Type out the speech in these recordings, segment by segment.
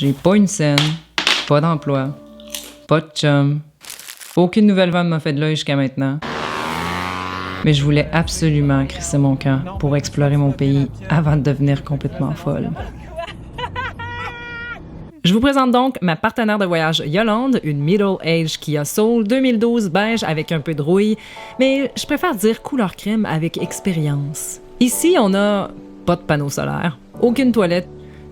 J'ai pas une scène, pas d'emploi, pas de chum. Aucune nouvelle femme m'a fait de l'œil jusqu'à maintenant. Mais je voulais absolument crisser mon camp pour explorer mon pays avant de devenir complètement folle. Je vous présente donc ma partenaire de voyage Yolande, une middle-age Kia Soul 2012 beige avec un peu de rouille, mais je préfère dire couleur crème avec expérience. Ici, on a pas de panneau solaire, aucune toilette,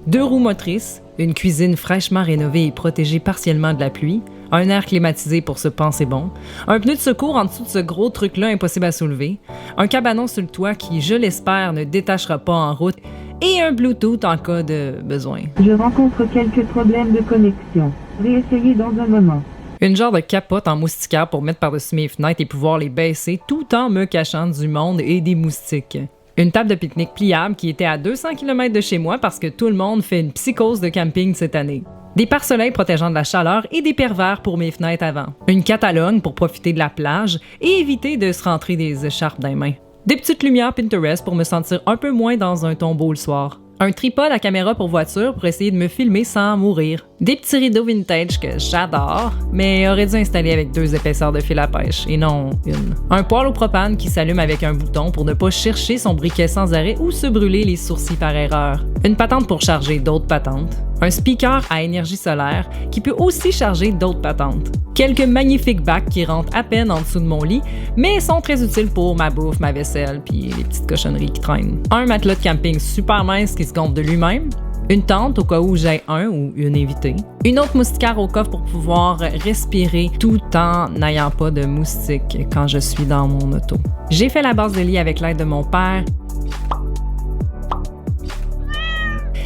2 roues motrices, une cuisine fraîchement rénovée et protégée partiellement de la pluie, un air climatisé pour se penser bon, un pneu de secours en dessous de ce gros truc-là impossible à soulever, un cabanon sur le toit qui, je l'espère, ne détachera pas en route, et un Bluetooth en cas de besoin. Je rencontre quelques problèmes de connexion. Réessayez dans un moment. Une genre de capote en moustiquaire pour mettre par-dessus mes fenêtres et pouvoir les baisser tout en me cachant du monde et des moustiques. Une table de pique-nique pliable qui était à 200 km de chez moi parce que tout le monde fait une psychose de camping cette année. Des pare-soleils protégeant de la chaleur et des pervers pour mes fenêtres avant. Une Catalogne pour profiter de la plage et éviter de se rentrer des écharpes dans les mains. Des petites lumières Pinterest pour me sentir un peu moins dans un tombeau le soir. Un tripod à caméra pour voiture pour essayer de me filmer sans mourir. Des petits rideaux vintage que j'adore, mais aurait dû installer avec 2 épaisseurs de fil à pêche, et non une. Un poêle au propane qui s'allume avec un bouton pour ne pas chercher son briquet sans arrêt ou se brûler les sourcils par erreur. Une patente pour charger d'autres patentes. Un speaker à énergie solaire qui peut aussi charger d'autres patentes. Quelques magnifiques bacs qui rentrent à peine en dessous de mon lit, mais sont très utiles pour ma bouffe, ma vaisselle, puis les petites cochonneries qui traînent. Un matelas de camping super mince qui se gonfle de lui-même. Une tente au cas où j'ai un ou une invitée. Une autre moustiquaire au coffre pour pouvoir respirer tout en n'ayant pas de moustiques quand je suis dans mon auto. J'ai fait la base de lit avec l'aide de mon père.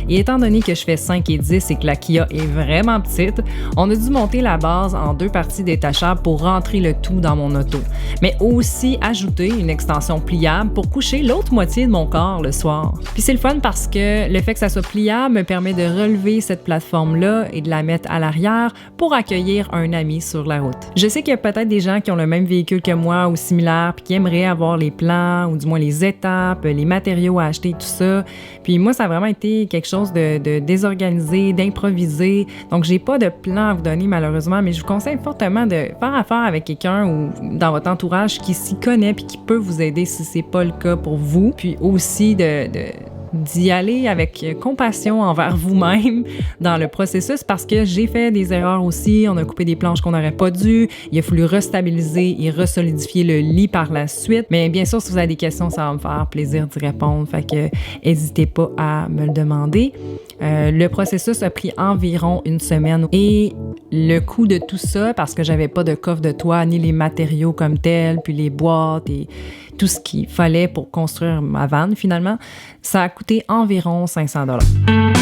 Et étant donné que je fais 5 et 10 et que la Kia est vraiment petite, on a dû monter la base en 2 parties détachables pour rentrer le tout dans mon auto. Mais aussi ajouter une extension pliable pour coucher l'autre moitié de mon corps le soir. Puis c'est le fun parce que le fait que ça soit pliable me permet de relever cette plateforme-là et de la mettre à l'arrière pour accueillir un ami sur la route. Je sais qu'il y a peut-être des gens qui ont le même véhicule que moi ou similaire puis qui aimeraient avoir les plans ou du moins les étapes, les matériaux à acheter, tout ça. Puis moi, ça a vraiment été quelque chose de désorganisé, d'improviser. Donc, j'ai pas de plan à vous donner malheureusement, mais je vous conseille fortement de faire affaire avec quelqu'un ou dans votre entourage qui s'y connaît puis qui peut vous aider si c'est pas le cas pour vous. Puis aussi d'y aller avec compassion envers vous-même dans le processus parce que j'ai fait des erreurs aussi. On a coupé des planches qu'on n'aurait pas dû. Il a fallu restabiliser et resolidifier le lit par la suite. Mais bien sûr, si vous avez des questions, ça va me faire plaisir d'y répondre. Fait que n'hésitez pas à me le demander. Le processus a pris environ 1 semaine et le coût de tout ça, parce que j'avais pas de coffre de toit ni les matériaux comme tels, puis les boîtes et tout ce qu'il fallait pour construire ma vanne finalement, ça a coûté environ 500 $.